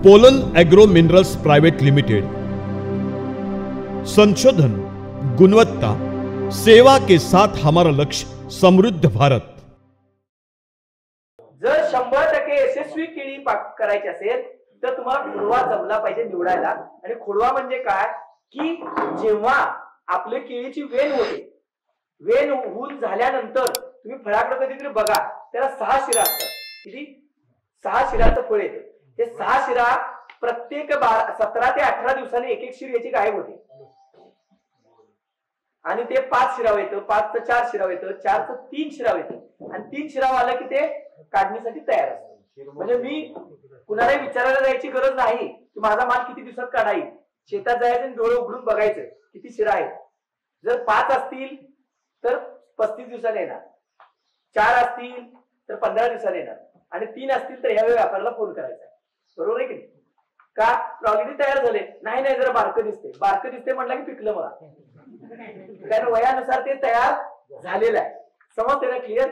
Pollen agro minerals private limited. संशोधन, गुणवत्ता, सेवा के साथ हमारा लक्ष्य समृद्ध भारत। जर 100% यशस्वी केळी पाक करायची असेल तर तुम्हाला खोडवा जमला पाहिजे निवडायला। आणि खोडवा म्हणजे काय की जेव्हा आपले केळीची वेल होते, वेल होऊन झाल्यानंतर तुम्ही फळाकडे कधीतरी बघा, त्याला 6 शिरा असतात। किती? 6 शिराचं फळ येते। ते 6 शिरा प्रत्येक 17 ते 18 दिवसांनी एक एक शिर याची गायब होते। आणि ते 5 शिराव येतं, 5 चं 4 शिराव येतं, 4 चं 3 शिराव येतं, आणि 3 शिराव आलं की ते काढणीसाठी तयार असतं। म्हणजे मी कुणाला विचारायला जायची गरज नाही की माझा माल किती दिवसात काढाई। शेतात जायचं आणि डोळे उघडून बघायचं किती शिरा आहेत। जर 5 असतील तर 35 दिवसांनी येणार, 4 असतील तर 15 दिवसांनी येणार, आणि 3 असतील तर ह्यावेळी व्यापाऱ्याला फोन करायचा। बरोबर आहे की नाही? का ऑलरेडी तयार झाले? नाही नाही, जरा बारकं दिसते, बारकं दिसते म्हटलं की पिकलं मला, कारण वयानुसार ते तयार झालेलं आहे। समजते ना? क्लिअर?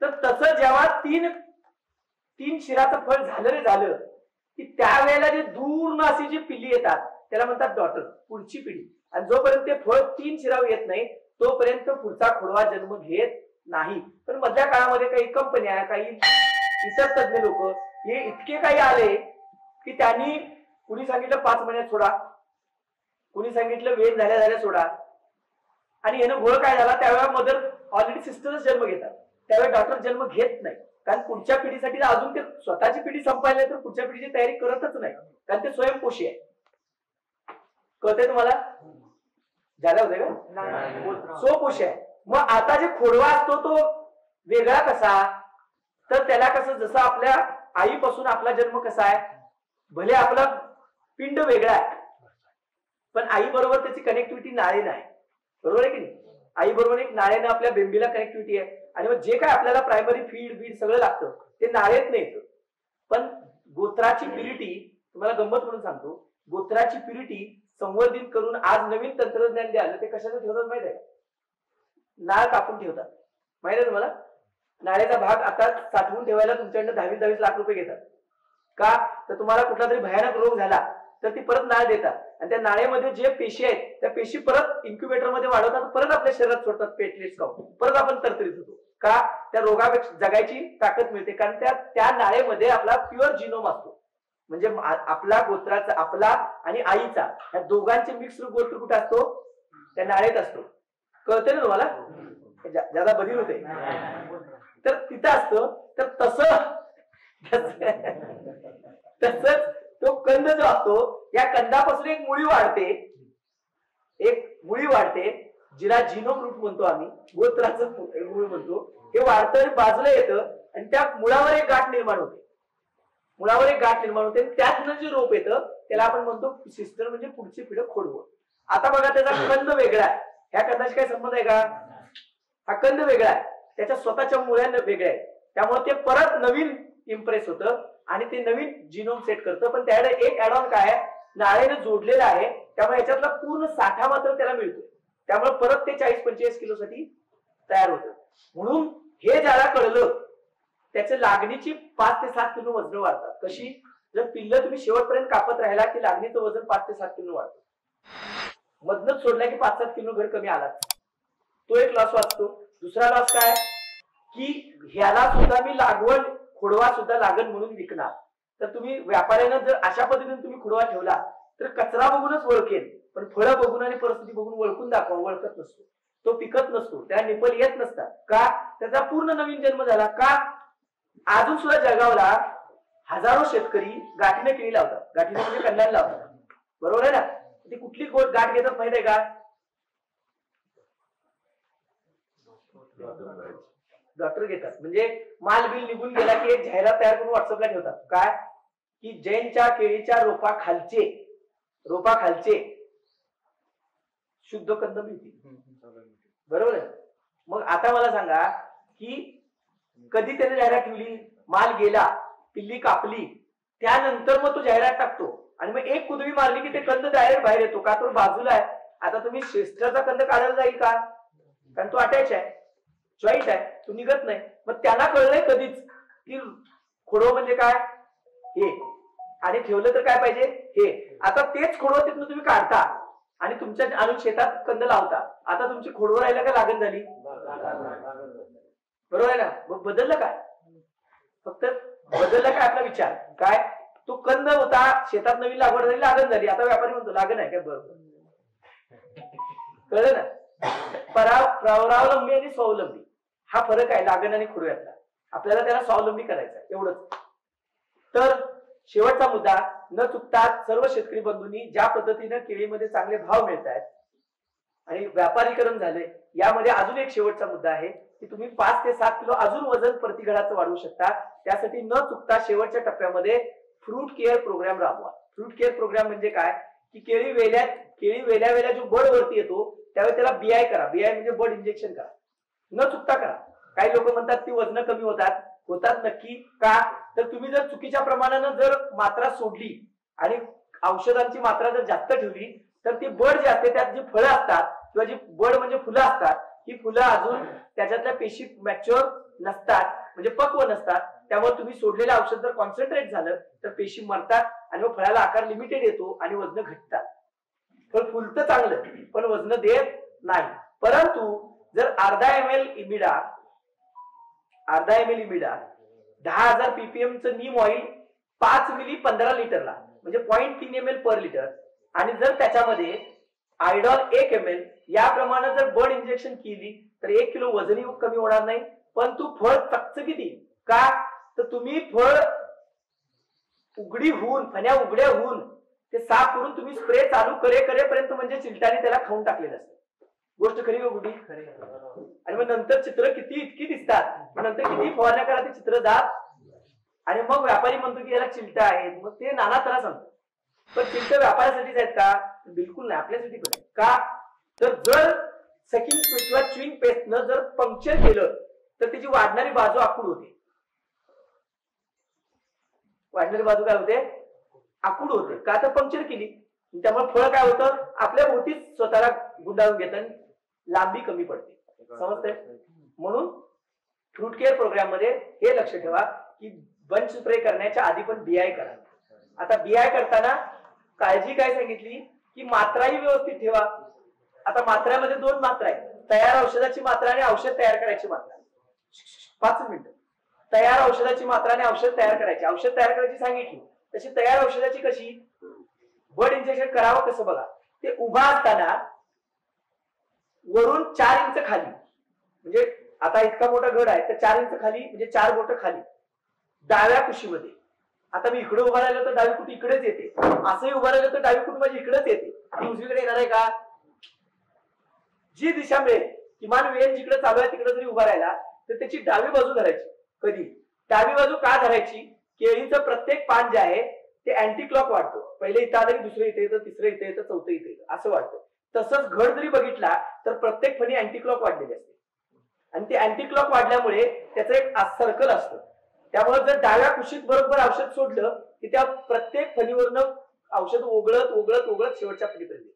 तर तसं जेव्हा 3 शिराचं फळ झालं रे झालं की त्यावेळेला जे दूर अशी जी पिल्ली येतात त्याला म्हणतात डॉटर, पुढची पिढी। आणि जोपर्यंत ते फळ 3 शिराव येत नाही तोपर्यंत पुढचा खोडवा जन्म घेत नाही। पण मधल्या काळामध्ये काही कंपन्या, काही इतर तज्ञ लोक हे इतके काही आले की त्यांनी कुणी सांगितलं 5 महिन्यात सोडा, कुणी सांगितलं वेळ झाल्या सोडा, आणि यानं घोळ काय झाला, त्यावेळेला मदर ऑलरेडी सिस्टरच जन्म घेतात, त्यावेळेला डॉक्टर जन्म घेत नाही। कारण पुढच्या पिढीसाठी अजून ते स्वतःची पिढी संपायला तर पुढच्या पिढीची तयारी करतच नाही, कारण ते स्वयंपोषी आहे। कळतंय तुम्हाला? झालं होते का? स्वपोषी आहे। मग आता जे खोडवा असतो तो वेगळा कसा? तर त्याला कसं, जसं आपल्या आईपासून आपला जन्म कसा आहे, भले आपला पिंड वेगळा आहे पण आई बरोबर त्याची कनेक्टिव्हिटी नाळे नाही। बरोबर आहे की नाही? आई बरोबर एक नाळेनं आपल्या बेंबीला कनेक्टिव्हिटी आहे, आणि मग जे काय आपल्याला प्रायमरी फीड बीड सगळं लागतं ते नाळेत नाही येतं। पण गोत्राची प्युरिटी, तुम्हाला गंमत म्हणून सांगतो, गोत्राची प्युरिटी संवर्धित करून आज नवीन तंत्रज्ञान जे आलं ते कशाचं ठेवतात माहित आहे? नाळ कापून ठेवतात। माहित आहे तुम्हाला? नाळेचा भाग आता साठवून ठेवायला तुमच्याकडनं 10-20 लाख रुपये घेतात। का? तर तुम्हाला कुठला तरी भयानक रोग झाला तर ती परत नाळ देतात, आणि त्या नाळेमध्ये जे पेशी आहेत त्या पेशी परत इन्क्युबेटर मध्ये वाढवतात, परत आपल्या शरीरात सोडतात, प्लेटलेट्स खाऊन परत आपण तरतरीत होतो। का? त्या रोगापेक्षा जगायची ताकद मिळते, कारण त्या नाळेमध्ये आपला प्युअर जिनोम असतो। म्हणजे आपला गोत्राचा, आपला आणि आईचा, या दोघांचे मिक्स गोत्र कुठे असतो? त्या नाळेत असतो। कळते ना तुम्हाला? ज्यादा बदल होते तर तिथं असतं। तर तसंच तो कंद जो असतो, या कंदापासून एक मुळी वाढते, जिला जिनोम रूट म्हणतो आम्ही, गोत्राचं मूळ म्हणतो। हे वाढतं, बाजूला येतं, आणि त्या मुळावर एक गाठ निर्माण होते, त्यातनं जे रोप येतं त्याला आपण म्हणतो सिस्टर, म्हणजे पुढची पिढी खोडवं। आता बघा, त्याचा कंद वेगळा आहे, ह्या कंदाशी काय संबंध आहे का? हा कंद वेगळा आहे, त्याच्या स्वतःच्या मुळ्या वेगळ्या आहेत, त्यामुळे ते परत नवीन इम्प्रेस होतं आणि ते नवीन जिनोम सेट करतं। पण त्याकडे एक ऍड ऑन काय आहे, नाळेनं जोडलेला आहे, त्यामुळे याच्यातला पूर्ण साठा मात्र त्याला मिळतो, त्यामुळे परत ते 40-45 किलो साठी तयार होतं। म्हणून हे ज्याला कळलं त्याच्या लागणीची 5 ते 7 किलो वजन वाढतात। कशी? जर पिल्लं तुम्ही शेवटपर्यंत कापत राहिला की लागणीचं वजन 5 ते 7 किलो वाढतं, मधनच सोडल्या की 5-7 किलो घड कमी आला, तो एक लॉस वाचतो। दुसरा लॉस काय की ह्याला सुद्धा मी लागवड खोडवा सुद्धा लागण म्हणून विकणार, तर तुम्ही व्यापाऱ्यानं जर अशा पद्धतीने तुम्ही खोडवा ठेवला तर कचरा बघूनच ओळखेल, पण फळं बघून आणि परिस्थिती बघून ओळखून दाखवा, ओळखत नसतो, तो पिकत नसतो, त्या निपल येत नसतात। का? त्याचा पूर्ण नवीन जन्म झाला। का? अजून सुद्धा जगावला हजारो शेतकरी गाठीने केळी लावतात, गाठीने म्हणजे कल्याण लावतात। बरोबर आहे ना? ती कुठली गाठ घेतात माहित आहे का? डॉक्टर घेतात, म्हणजे माल बिल निघून गेला की एक जाहिरात तयार करून व्हॉट्सअपला ठेवतात, काय की जैनच्या केळीच्या रोपाखालचे शुद्ध कंद मिळतील। बरोबर आहे? मग आता मला सांगा की कधी त्याने जाहिरात ठेवली, माल गेला, पिल्ली कापली, त्यानंतर मग तो जाहिरात टाकतो, आणि मग एक कुदवी मारली की ते कंद डायरेक्ट बाहेर येतो, का तो बाजूला आहे। आता तुम्ही शेस्टरचा कंद काढायला जाईल का? कारण तो अटॅच आहे, जॉईंट आहे, तो निघत नाही। मग त्याला कळलंय कधीच की खोडव म्हणजे काय, हे आणि ठेवलं तर काय पाहिजे हे. आता तेच खोडवं तिथून तुम्ही काढता आणि तुमच्या आणून शेतात कंद लावता. आता तुमची खोडवं राहिलं का लागण झाली, बरोबर आहे ना. मग बदललं काय, फक्त बदललं काय आपला विचार. काय तो कंद होता शेतात, नवीन लागवड झाली, लागण झाली. आता व्यापारी म्हणतो लागण आहे काय, बरोबर कळलं ना. प्रावलंबी आणि स्वावलंबी हा फरक आहे लागण आणि खोडव्यातला. आपल्याला त्याला स्वावलंबी करायचा एवढंच. तर शेवटचा मुद्दा, न चुकता सर्व शेतकरी बंधूंनी ज्या पद्धतीने केळीमध्ये चांगले भाव मिळत आहेत आणि व्यापारीकरण झाले, यामध्ये अजून एक शेवटचा मुद्दा आहे की तुम्ही 5 ते 7 किलो अजून वजन प्रतिघडाचं वाढवू शकता. त्यासाठी न चुकता शेवटच्या टप्प्यामध्ये फ्रूट केअर प्रोग्राम राबवा. फ्रूट केअर प्रोग्राम म्हणजे काय की केळी वेल्या जो बड वरती येतो त्यावेळी त्याला बीआय करा. बीआय म्हणजे बड इंजेक्शन करा, न चुकता करा. काही लोक म्हणतात ती वजन कमी होतात नक्की का, तर तुम्ही जर चुकीच्या प्रमाणानं जर मात्रा सोडली आणि औषधांची मात्रा जर जास्त ठेवली तर ती बड जी असते त्यात जी फळं असतात किंवा जी बड म्हणजे फुलं असतात, ही फुलं अजून त्याच्यातल्या पेशी मॅच्युअर नसतात, म्हणजे पक्व नसतात. त्यामुळे तुम्ही सोडलेलं औषध जर कॉन्सन्ट्रेट झालं तर पेशी मरतात आणि मग फळाला आकार लिमिटेड येतो आणि वजन घटतात. पण फुलतं चांगलं पण वजन देत नाही. परंतु जर अर्धा एम एल इमिडा 10,000 ppm चं नीम ऑइल 5 मिली 15 लिटरला म्हणजे 0.3 ml पर लिटर, आणि जर त्याच्यामध्ये आयडॉल 1 ml याप्रमाणे जर बड इंजेक्शन केली तर 1 किलो वजनही कमी होणार नाही, पण तू फळ चकचकीत येईल. का, तर तुम्ही फळ फण्या उघड्या होऊन ते साफ करून तुम्ही स्प्रे चालू करेपर्यंत म्हणजे चिलटाने त्याला खाऊन टाकलेलं असतं. गोष्ट खरी हो गुढी. आणि मग नंतर चित्र इतकी दिसतात, नंतर किती फवारण्या करा ते चित्र जात, आणि मग व्यापारी म्हणतो की याला चिलटा आहेत. मग ते नाना तरा सांगतो. पण चिलट व्यापारासाठीच आहेत का, बिलकुल नाही, आपल्यासाठी पण आहे. का, तर जर सकिंग किंवा च्युइंग पेस्ट न जर पंक्चर केलं तर त्याची वाढणारी बाजू आखूड होते. वाढणारी बाजू काय होते, आखूड होते. का, तर पंक्चर केली. त्यामुळे फळ काय होतं, आपल्या भोवतीच स्वतःला गुंडाळून घेतं, लांबी कमी पडते. समजते. म्हणून फ्रूट केअर प्रोग्राम मध्ये हे लक्ष ठेवा की बंच स्प्रे करण्याच्या आधी पण बीआय करा. आता बीआय करताना काळजी काय सांगितली की मात्राही व्यवस्थित ठेवा. आता मात्र्यामध्ये 2 मात्रा आहेत, तयार औषधाची मात्रा आणि औषध तयार करायची मात्रा. 5 मिनिटं. तयार औषधाची मात्रा आणि औषध तयार करायची. औषध तयार करायची सांगितली तशी तयार औषधाची कशी, बड इंजेक्शन करावं कसं बघा. ते उभा असताना वरून 4 इंच खाली, म्हणजे आता इतका मोठा घड आहे तर 4 इंच खाली म्हणजे 4 बोट खाली डाव्या कुशीमध्ये. आता मी इकडे उभा राहिलो तर डावी कुठ इकडेच येते, असंही उभा राहिलो तर डावी कुठ माझी इकडेच येते. ती उजवीकडे येणार आहे का, जी दिशा मिळेल किमान वेळ जिकडे चालू आहे तिकडे जरी उभा राहिला तर त्याची डावी बाजू धरायची. कधी डावी बाजू का धरायची, केळीचं प्रत्येक पान जे आहे ते अँटी क्लॉक वाढतं. पहिले इथं आलं की दुसरं इथे येतं, तिसरं इथे येतं, चौथं इथे येतं असं वाटतं. तसंच घड जरी बघितला तर प्रत्येक फणी अँटी क्लॉक वाढलेली असते, आणि ते अँटी क्लॉक वाढल्यामुळे त्याचं एक सर्कल असतं. त्यामुळे जर डाव्या कुशीत बरोबर औषध सोडलं की त्या प्रत्येक फणीवरनं औषध ओघळत शेवटच्या फणीपर्यंत.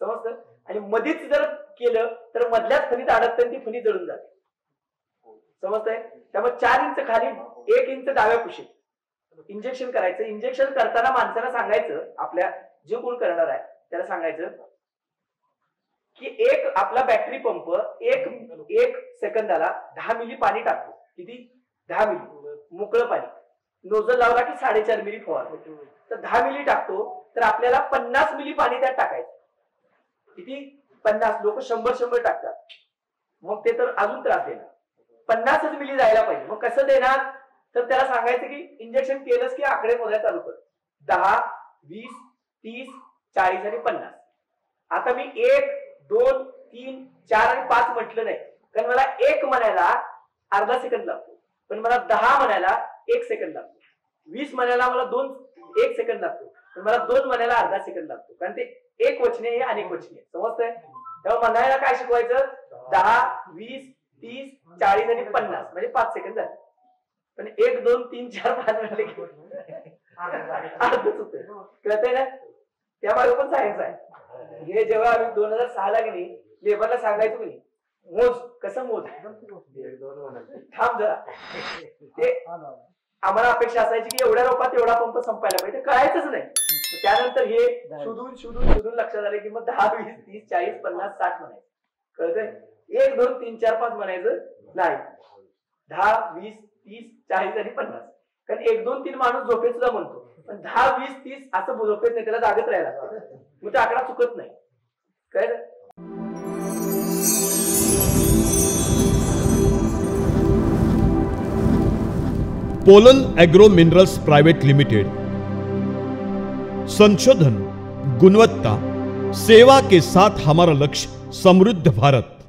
समजतं. आणि मधीच जर केलं तर मधल्याच फणीत अडकतं ती फणी जळून जाते. समजतंय. त्यामुळे 4 इंच खाली 1 इंच डाव्या कुशीत इंजेक्शन करायचं. इंजेक्शन करताना माणसाला सांगायचं, आपल्या जे कोण करणार आहे त्याला सांगायचं की एक आपला बॅटरी पंप एक सेकंदाला 10 मिली पाणी टाकतो. किती, 10 मिली मोकळं पाणी. नोझल लावला की 4.5 मिली फवारतो. तर 10 मिली टाकतो तर आपल्याला 50 मिली पाणी त्यात टाकायचं. किती, 50. लोक 100 टाकतात, मग ते तर अजून त्रास देणार. 50च मिली जायला पाहिजे. मग कसं देणार, तर त्याला सांगायचं की इंजेक्शन केलंच की आकडे मोजायला चालू कर. 10, 20, 30, 40 आणि 50. आता मी 1, 2, 3, 4 आणि 5 म्हटलं नाही, कारण मला 1 म्हणायला अर्धा सेकंद लागतो, पण मला 10 म्हणायला 1 सेकंद लागतो. 20 म्हणायला मला 1 सेकंद लागतो, पण मला 2 म्हणायला अर्धा सेकंद लागतो. कारण ते एक वचने हे अनेक वचने. समजतंय. तेव्हा म्हणायला काय शिकवायचं, 10, 20, 30, 40 आणि 50 म्हणजे 5 सेकंद झाले. पण 1, 2, 3, 4, 5 म्हटले की अर्धच होते. कळतंय ना. त्यामागे पण सायन्स आहे. हे जेव्हा आम्ही 2006 ला गेली लेबरला सांगायचो की मोज, कसं मोज, थांब जरा, ते आम्हाला अपेक्षा असायची की एवढ्या रोपात एवढा पंप संपायला पाहिजे, कळायचंच नाही. त्यानंतर हे शोधून शोधून शोधून लक्षात आले की मग 10, 20, 30, 40, 50, 60 म्हणायचं. कळतंय? 1, 2, 3, 4, 5 म्हणायचं नाही. 10, 20, 30, 40 आणि 50. कारण 1, 2, 3 माणूस झोपेत सुद्धा म्हणतो, पण 10, 20, 30 असं झोपेत नाही, त्याला जागत राहायला लागतं. मग तो आकडा चुकत नाही. कळलं? Pollen agro minerals private limited. संशोधन, गुणवत्ता, सेवा के साथ हमारा लक्ष्य समृद्ध भारत.